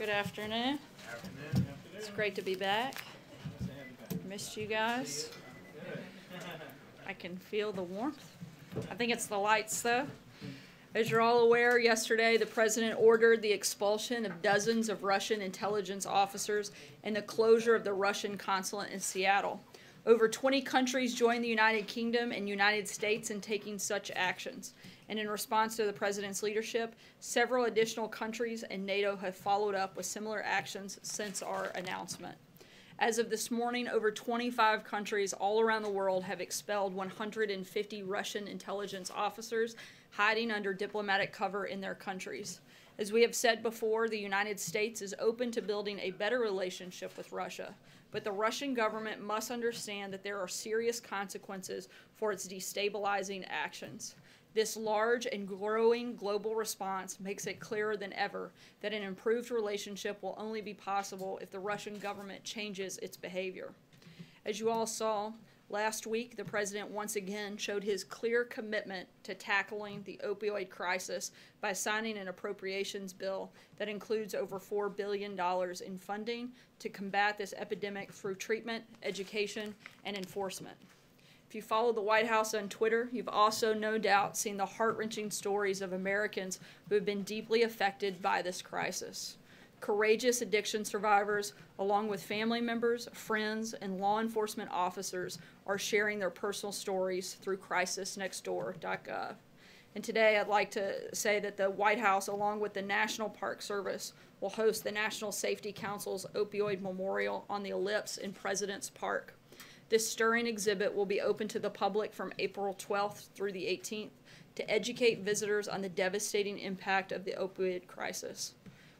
Good afternoon. It's great to be back. Missed you guys. I can feel the warmth. I think it's the lights, though. As you're all aware, yesterday the president ordered the expulsion of dozens of Russian intelligence officers and the closure of the Russian consulate in Seattle. Over 20 countries joined the United Kingdom and United States in taking such actions. And in response to the president's leadership, several additional countries and NATO have followed up with similar actions since our announcement. As of this morning, over 25 countries all around the world have expelled 150 Russian intelligence officers hiding under diplomatic cover in their countries. As we have said before, the United States is open to building a better relationship with Russia, but the Russian government must understand that there are serious consequences for its destabilizing actions. This large and growing global response makes it clearer than ever that an improved relationship will only be possible if the Russian government changes its behavior. As you all saw, last week the president once again showed his clear commitment to tackling the opioid crisis by signing an appropriations bill that includes over $4 billion in funding to combat this epidemic through treatment, education, and enforcement. If you follow the White House on Twitter, you've also no doubt seen the heart-wrenching stories of Americans who have been deeply affected by this crisis. Courageous addiction survivors, along with family members, friends, and law enforcement officers, are sharing their personal stories through crisisnextdoor.gov. And today I'd like to say that the White House, along with the National Park Service, will host the National Safety Council's Opioid Memorial on the Ellipse in President's Park. This stirring exhibit will be open to the public from April 12th through the 18th to educate visitors on the devastating impact of the opioid crisis.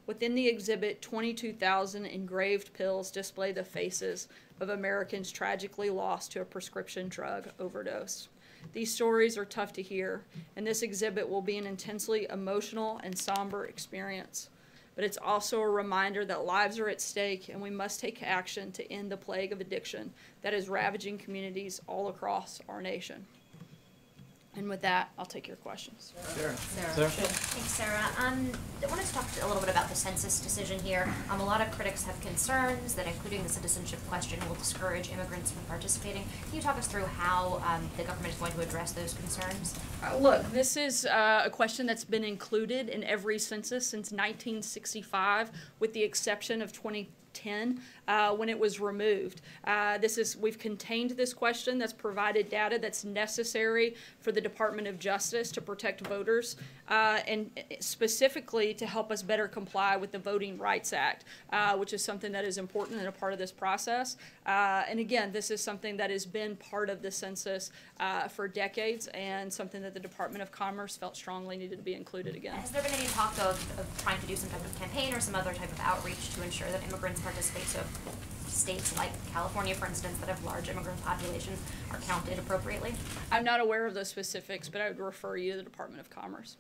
Within the exhibit, 22,000 engraved pills display the faces of Americans tragically lost to a prescription drug overdose. These stories are tough to hear, and this exhibit will be an intensely emotional and somber experience. But it's also a reminder that lives are at stake and we must take action to end the plague of addiction that is ravaging communities all across our nation. And with that, I'll take your questions. Sarah. Thanks, Sarah. I wanted to talk a little bit about the census decision here. A lot of critics have concerns that including the citizenship question will discourage immigrants from participating. Can you talk us through how the government is going to address those concerns? Look, this is a question that's been included in every census since 1965, with the exception of 2010 when it was removed. We've contained this question that's provided data that's necessary for the Department of Justice to protect voters and specifically to help us better comply with the Voting Rights Act, which is something that is important and a part of this process. And again, this is something that has been part of the census for decades and something that the Department of Commerce felt strongly needed to be included again. Has there been any talk of trying to do some type of campaign or some other type of outreach to ensure that immigrants participate? So states like California, for instance, that have large immigrant populations are counted appropriately? I'm not aware of those specifics, but I would refer you to the Department of Commerce.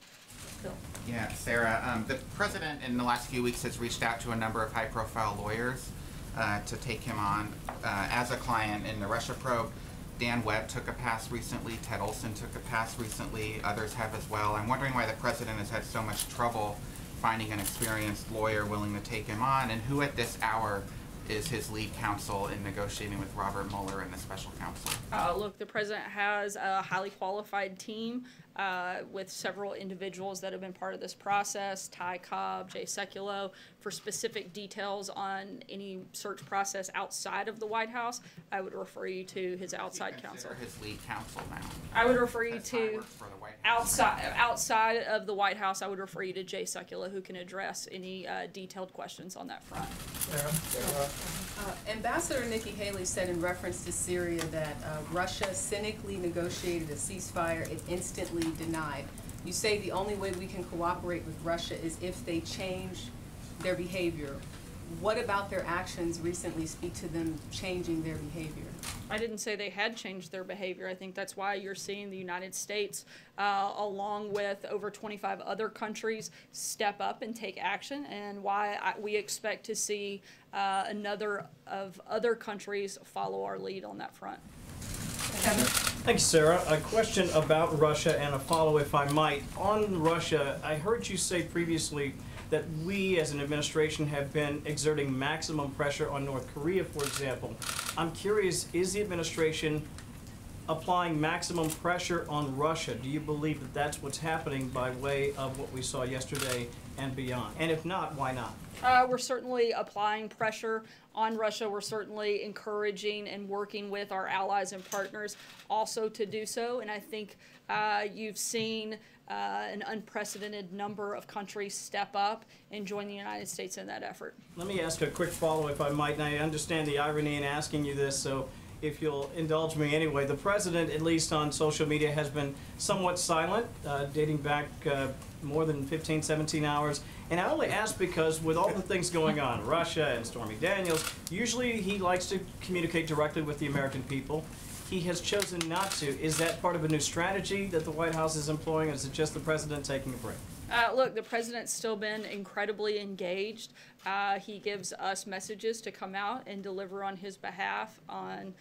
Bill. Yeah, Sarah, the president in the last few weeks has reached out to a number of high-profile lawyers to take him on as a client in the Russia probe. Dan Webb took a pass recently, Ted Olson took a pass recently, others have as well. I'm wondering why the president has had so much trouble finding an experienced lawyer willing to take him on, and who at this hour is his lead counsel in negotiating with Robert Mueller and the special counsel? Look, the president has a highly qualified team with several individuals that have been part of this process, Ty Cobb, Jay Sekulow. For specific details on any search process outside of the White House, I would refer you to his outside counsel. His lead counsel now. I would refer you to outside of the White House. I would refer you to Jay Sekulow, who can address any detailed questions on that front. Ambassador Nikki Haley said in reference to Syria that Russia cynically negotiated a ceasefire it instantly denied. You say the only way we can cooperate with Russia is if they change their behavior. What about their actions recently speak to them changing their behavior? I didn't say they had changed their behavior. I think that's why you're seeing the United States, along with over 25 other countries, step up and take action, and why we expect to see another of other countries follow our lead on that front. Kevin? Thanks, Sarah. A question about Russia and a follow, if I might. On Russia, I heard you say previously that we as an administration have been exerting maximum pressure on North Korea, for example. I'm curious, is the administration applying maximum pressure on Russia? Do you believe that that's what's happening by way of what we saw yesterday and beyond? And if not, why not? We're certainly applying pressure on Russia. We're certainly encouraging and working with our allies and partners also to do so. And I think you've seen an unprecedented number of countries step up and join the United States in that effort. Let me ask a quick follow, if I might, and I understand the irony in asking you this, so if you'll indulge me anyway. The president, at least on social media, has been somewhat silent, dating back more than 15, 17 hours. And I only ask because with all the things going on, Russia and Stormy Daniels, usually he likes to communicate directly with the American people. He has chosen not to. Is that part of a new strategy that the White House is employing, or is it just the president taking a break? Look, the president's still been incredibly engaged. He gives us messages to come out and deliver on his behalf on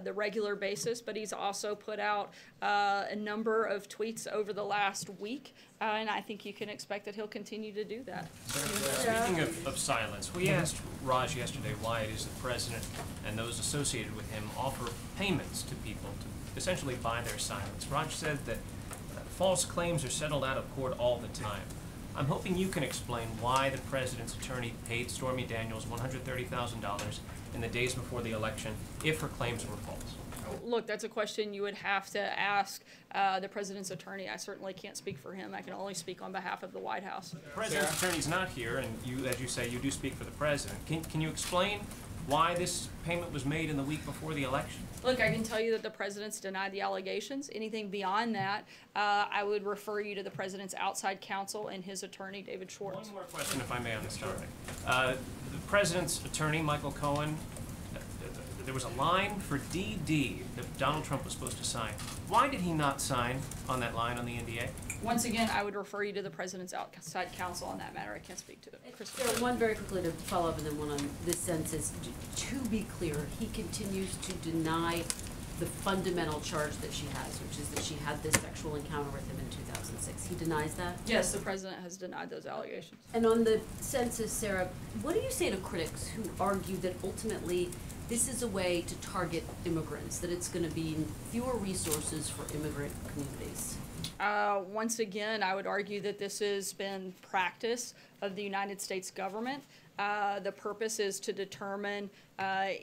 the regular basis, but he's also put out a number of tweets over the last week, and I think you can expect that he'll continue to do that. Speaking of silence, we asked Raj yesterday why it is the president and those associated with him offer payments to people to essentially buy their silence. Raj said that false claims are settled out of court all the time. I'm hoping you can explain why the president's attorney paid Stormy Daniels $130,000 in the days before the election if her claims were false. Look, that's a question you would have to ask the president's attorney. I certainly can't speak for him. I can only speak on behalf of the White House. The president's attorney's not here, and you, as you say, you do speak for the president. Can you explain why this payment was made in the week before the election? Look, I can tell you that the president's denied the allegations. Anything beyond that, I would refer you to the president's outside counsel and his attorney, David Schwartz. One more question, if I may, on this topic. The president's attorney, Michael Cohen, there was a line for DD that Donald Trump was supposed to sign. Why did he not sign on that line on the NDA? Once again, I would refer you to the president's outside counsel on that matter. I can't speak to it. Sarah, one very quickly to follow up and then one on this census. To be clear, he continues to deny the fundamental charge that she has, which is that she had this sexual encounter with him in 2006. He denies that? Yes, the president has denied those allegations. And on the census, Sarah, what do you say to critics who argue that ultimately this is a way to target immigrants, that it's going to be fewer resources for immigrant communities? Once again, I would argue that this has been practice of the United States government. The purpose is to determine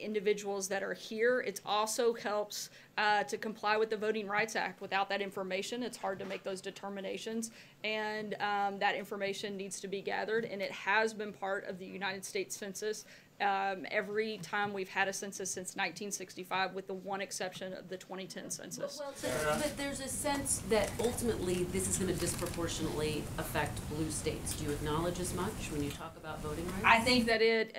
individuals that are here. It also helps to comply with the Voting Rights Act. Without that information, it's hard to make those determinations, and that information needs to be gathered, and it has been part of the United States Census every time we've had a census since 1965, with the one exception of the 2010 census. Well, but there's a sense that ultimately this is going to disproportionately affect blue states. Do you acknowledge as much when you talk about voting rights? I think that it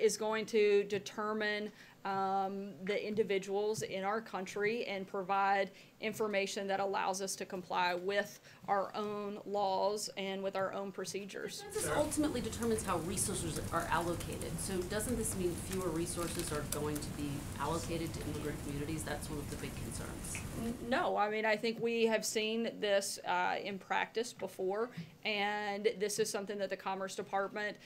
is going to determine the individuals in our country and provide information that allows us to comply with our own laws and with our own procedures. The census ultimately determines how resources are allocated. So doesn't this mean fewer resources are going to be allocated to immigrant communities? That's one of the big concerns. No, I mean, I think we have seen this in practice before, and this is something that the Commerce Department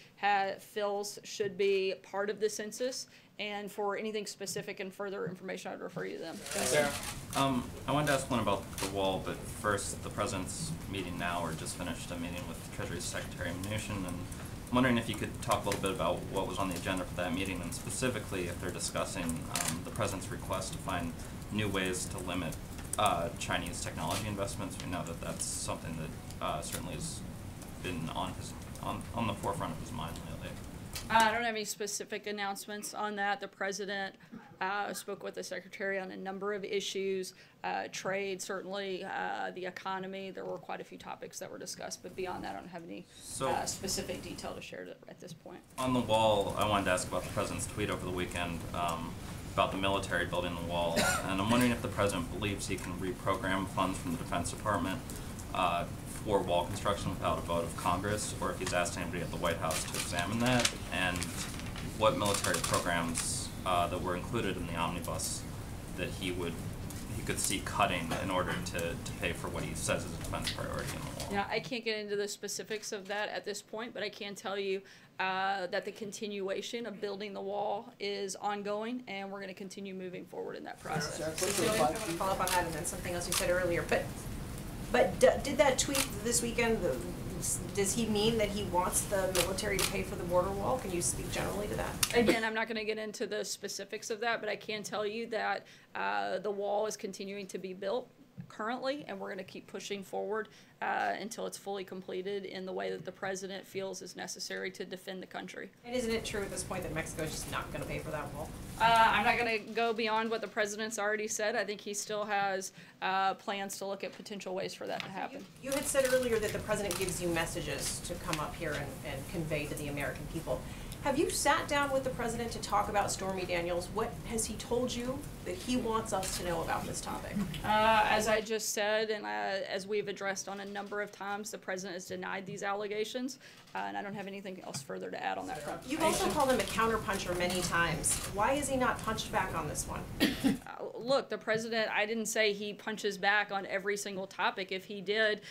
feels should be part of the census. And for anything specific and further information, I'd refer you to them. Sarah? I wanted to ask one about the wall, but first, the president's meeting now, or just finished a meeting with Treasury Secretary Mnuchin, and I'm wondering if you could talk a little bit about what was on the agenda for that meeting, and specifically if they're discussing the president's request to find new ways to limit Chinese technology investments. We know that that's something that certainly has been on the forefront of his mind lately. I don't have any specific announcements on that. The president spoke with the secretary on a number of issues, trade, certainly the economy. There were quite a few topics that were discussed, but beyond that, I don't have any specific detail to share at this point. On the wall, I wanted to ask about the president's tweet over the weekend about the military building the wall, and I'm wondering if the president believes he can reprogram funds from the Defense Department for wall construction without a vote of Congress, or if he's asked anybody at the White House to examine that, and what military programs that were included in the omnibus that he would he could see cutting in order to pay for what he says is a defense priority in the wall. Yeah, I can't get into the specifics of that at this point, but I can tell you that the continuation of building the wall is ongoing, and we're going to continue moving forward in that process. I want to follow up on that and then something else you said earlier. But did that tweet this weekend, does he mean that he wants the military to pay for the border wall? Can you speak generally to that? Again, I'm not going to get into the specifics of that, but I can tell you that the wall is continuing to be built currently, and we're going to keep pushing forward until it's fully completed in the way that the president feels is necessary to defend the country. And isn't it true at this point that Mexico is just not going to pay for that wall? I'm not going to go beyond what the president's already said. I think he still has plans to look at potential ways for that to happen. You had said earlier that the president gives you messages to come up here and convey to the American people. Have you sat down with the president to talk about Stormy Daniels? What has he told you that he wants us to know about this topic? As I just said, and as we've addressed on a number of times, the president has denied these allegations, and I don't have anything else further to add on that front. You've also called him a counterpuncher many times. Why is he not punched back on this one? Look, the president, I didn't say he punches back on every single topic. If he did,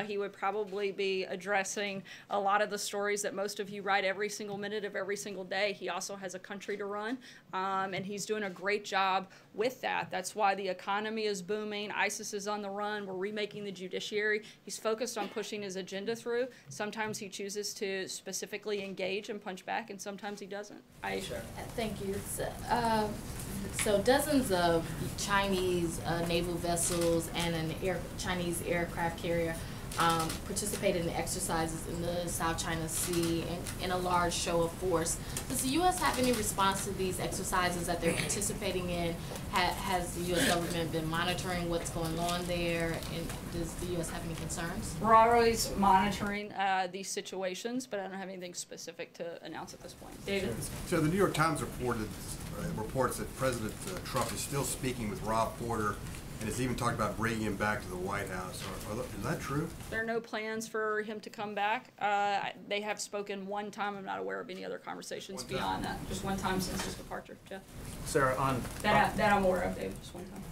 he would probably be addressing a lot of the stories that most of you write every single minute of every single day. He also has a country to run, and he's doing a great job with that. That's why the economy is booming. ISIS is on the run. We're remaking the judiciary. He's focused on pushing his agenda through. Sometimes he chooses to specifically engage and punch back, and sometimes he doesn't. Thank you. So dozens of Chinese naval vessels and Chinese aircraft carrier participated in the exercises in the South China Sea in a large show of force. Does the U.S. have any response to these exercises that they're participating in? Has the U.S. government been monitoring what's going on there? And does the U.S. have any concerns? We're always monitoring these situations, but I don't have anything specific to announce at this point. David? So the New York Times reports that President Trump is still speaking with Rob Porter and has even talked about bringing him back to the White House. Is that true? There are no plans for him to come back. They have spoken one time. I'm not aware of any other conversations beyond that. Just one time since his departure. Jeff? Sarah, That I'm aware of, David. Just one time.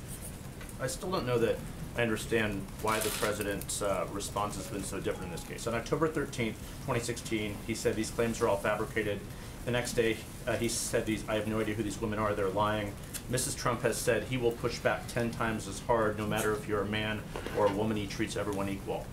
I still don't know that I understand why the president's response has been so different in this case. On October 13th, 2016, he said these claims are all fabricated. The next day, he said I have no idea who these women are, they're lying. Mrs. Trump has said he will push back 10 times as hard, no matter if you're a man or a woman, he treats everyone equal.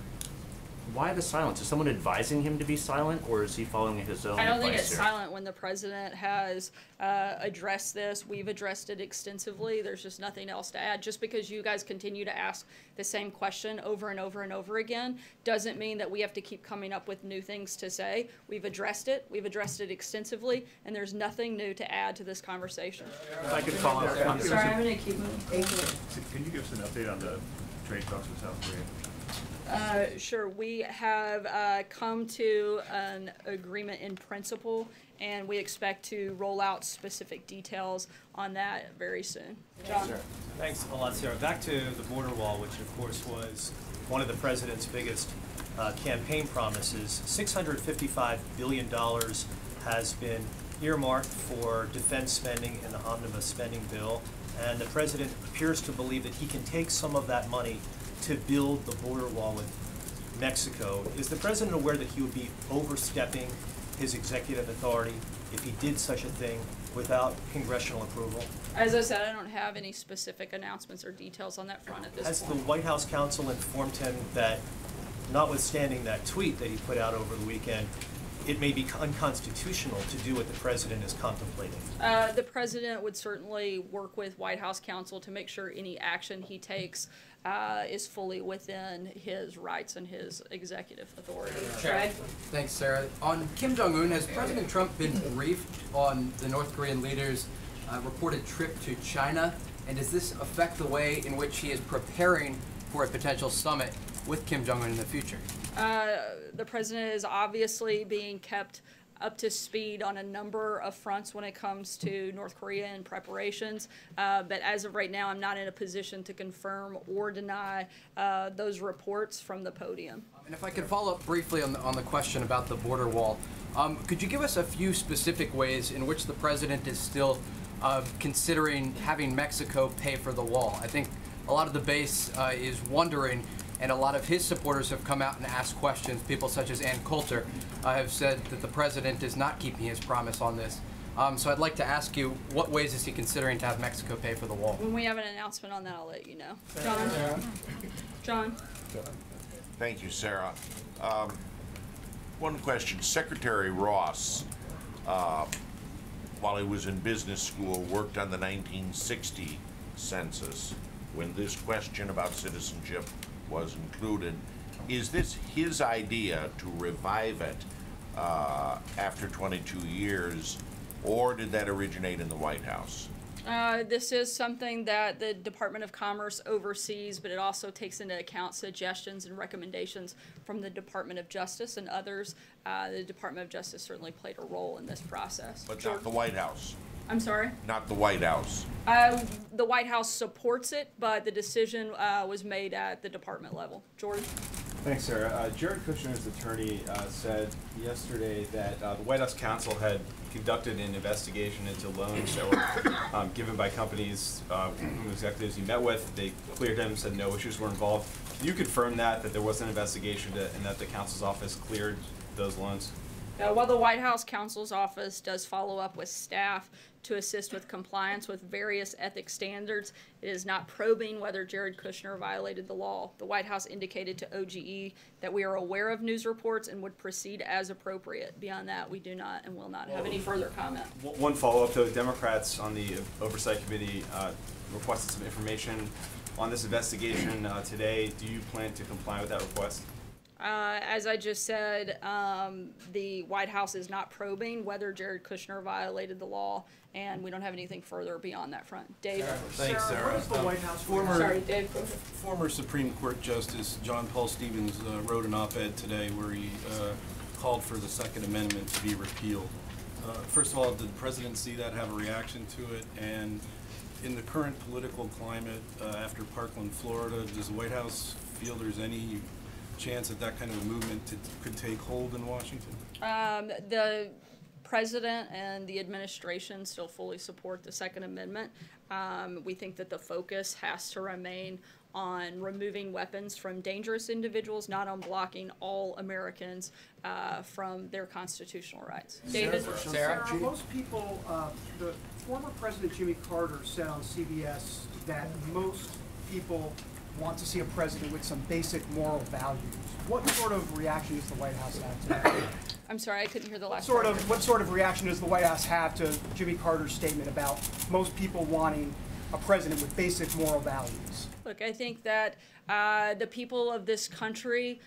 Why the silence? Is someone advising him to be silent, or is he following his own advice? I don't think it's here? silent when the president has addressed this. We've addressed it extensively. There's just nothing else to add. Just because you guys continue to ask the same question over and over and over again doesn't mean that we have to keep coming up with new things to say. We've addressed it. We've addressed it extensively, and there's nothing new to add to this conversation. If I could follow up. Sorry, I'm going to keep moving. Can you give us an update on the trade talks with South Korea? Sure. We have come to an agreement in principle, and we expect to roll out specific details on that very soon. John? Sure. Thanks a lot, Sarah. Back to the border wall, which of course was one of the president's biggest campaign promises. $655 billion has been earmarked for defense spending in the omnibus spending bill, and the president appears to believe that he can take some of that money to build the border wall with Mexico. Is the president aware that he would be overstepping his executive authority if he did such a thing without congressional approval? As I said, I don't have any specific announcements or details on that front at this Has point. the White House counsel informed him that, notwithstanding that tweet that he put out over the weekend, it may be unconstitutional to do what the president is contemplating? The president would certainly work with White House counsel to make sure any action he takes is fully within his rights and his executive authority. Fred? Thanks, Sarah. On Kim Jong-un, has President Trump been briefed on the North Korean leader's reported trip to China? And does this affect the way in which he is preparing for a potential summit with Kim Jong-un in the future? The president is obviously being kept up to speed on a number of fronts when it comes to North Korea and preparations. But as of right now, I'm not in a position to confirm or deny those reports from the podium. And if I could follow up briefly on the question about the border wall, could you give us a few specific ways in which the president is still considering having Mexico pay for the wall? I think a lot of the base is wondering, and a lot of his supporters have come out and asked questions. People such as Ann Coulter have said that the president is not keeping his promise on this. So I'd like to ask you, what ways is he considering to have Mexico pay for the wall? When we have an announcement on that, I'll let you know. John? Thank you, Sarah. One question. Secretary Ross, while he was in business school, worked on the 1960 census when this question about citizenship was included. Is this his idea to revive it after 22 years, or did that originate in the White House? This is something that the Department of Commerce oversees, but it also takes into account suggestions and recommendations from the Department of Justice and others. The Department of Justice certainly played a role in this process. But not the White House? I'm sorry? Not the White House? The White House supports it, but the decision was made at the department level. Jordan? Thanks, Sarah. Jared Kushner's attorney said yesterday that the White House counsel had conducted an investigation into loans that were given by companies, executives he met with. They cleared him, said no issues were involved. Can you confirm that there was an investigation and that the counsel's office cleared those loans? While the White House counsel's office does follow up with staff to assist with compliance with various ethics standards, it is not probing whether Jared Kushner violated the law. The White House indicated to OGE that we are aware of news reports and would proceed as appropriate. Beyond that, we do not and will not have any further comment. One follow-up, though. Democrats on the Oversight Committee requested some information on this investigation today. Do you plan to comply with that request? As I just said, the White House is not probing whether Jared Kushner violated the law, and we don't have anything further beyond that front. Dave? Thanks, Sarah. What is the White House Dave, go ahead. Former Supreme Court Justice John Paul Stevens wrote an op-ed today where he called for the Second Amendment to be repealed. First of all, did the President see that, have a reaction to it? And in the current political climate after Parkland, Florida, does the White House feel there's any chance that that kind of a movement could take hold in Washington? The President and the administration still fully support the Second Amendment. We think that the focus has to remain on removing weapons from dangerous individuals, not on blocking all Americans from their constitutional rights. David? Sarah? Most people, the former President Jimmy Carter said on CBS that most people want to see a president with some basic moral values. What sort of reaction does the White House have to that? I'm sorry, I couldn't hear the last part. What sort of reaction does the White House have to Jimmy Carter's statement about most people wanting a president with basic moral values? Look, I think that the people of this country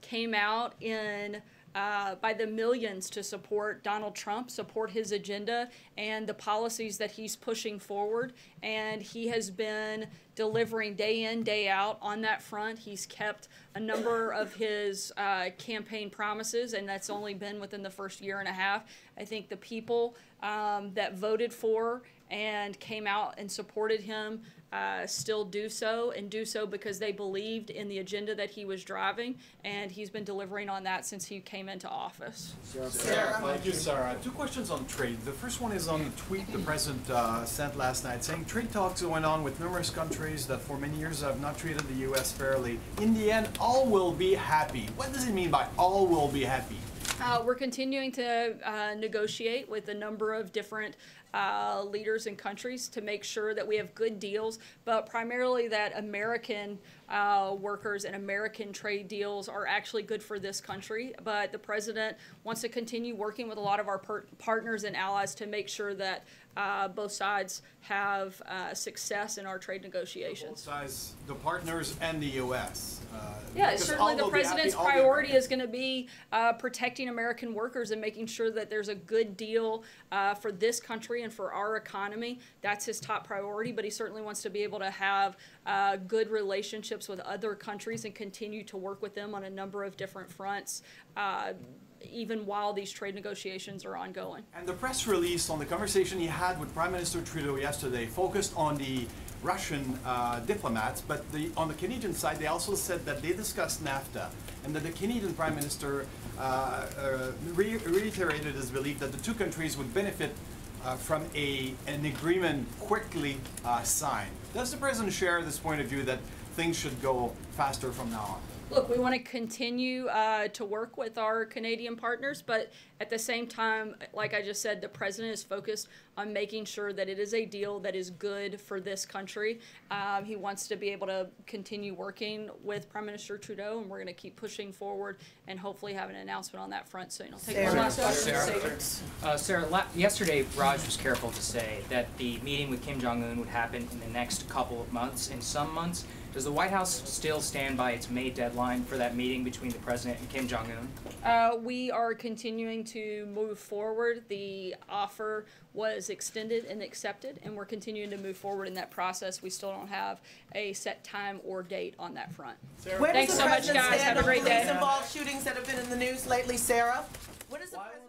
came out in by the millions to support Donald Trump, support his agenda and the policies that he's pushing forward. And he has been delivering day in, day out on that front. He's kept a number of his campaign promises, and that's only been within the first year and a half. I think the people that voted for and came out and supported him still do so, and do so because they believed in the agenda that he was driving, and he's been delivering on that since he came into office. Sarah, thank you, Sarah. Two questions on trade. The first one is on the tweet the president sent last night saying trade talks going on with numerous countries that for many years have not treated the U.S. fairly. In the end, all will be happy. What does it mean by all will be happy? We're continuing to negotiate with a number of different leaders and countries to make sure that we have good deals, but primarily that American workers and American trade deals are actually good for this country. But the president wants to continue working with a lot of our partners and allies to make sure that both sides have success in our trade negotiations. Both sides, the partners and the U.S. Yeah, certainly the president's priority is going to be protecting American workers and making sure that there's a good deal for this country and for our economy. That's his top priority, but he certainly wants to be able to have good relationships with other countries and continue to work with them on a number of different fronts, even while these trade negotiations are ongoing. And the press release on the conversation he had with Prime Minister Trudeau yesterday focused on the Russian diplomats, but on the Canadian side, they also said that they discussed NAFTA and that the Canadian Prime Minister reiterated his belief that the two countries would benefit from an agreement quickly signed. Does the president share this point of view that things should go faster from now on? Look, we want to continue to work with our Canadian partners, but at the same time, like I just said, the president is focused on making sure that it is a deal that is good for this country. He wants to be able to continue working with Prime Minister Trudeau, and we're going to keep pushing forward and hopefully have an announcement on that front soon. I'll take one last question. Sarah, yesterday Raj was careful to say that the meeting with Kim Jong-un would happen in the next couple of months. In some months, does the White House still stand by its May deadline for that meeting between the president and Kim Jong-un? We are continuing to move forward. The offer was extended and accepted, and we're continuing to move forward in that process. We still don't have a set time or date on that front. Where Thanks does so the much, president guys. stand Have a on great day. police-involved shootings that have been in the news lately, Sarah? What is the president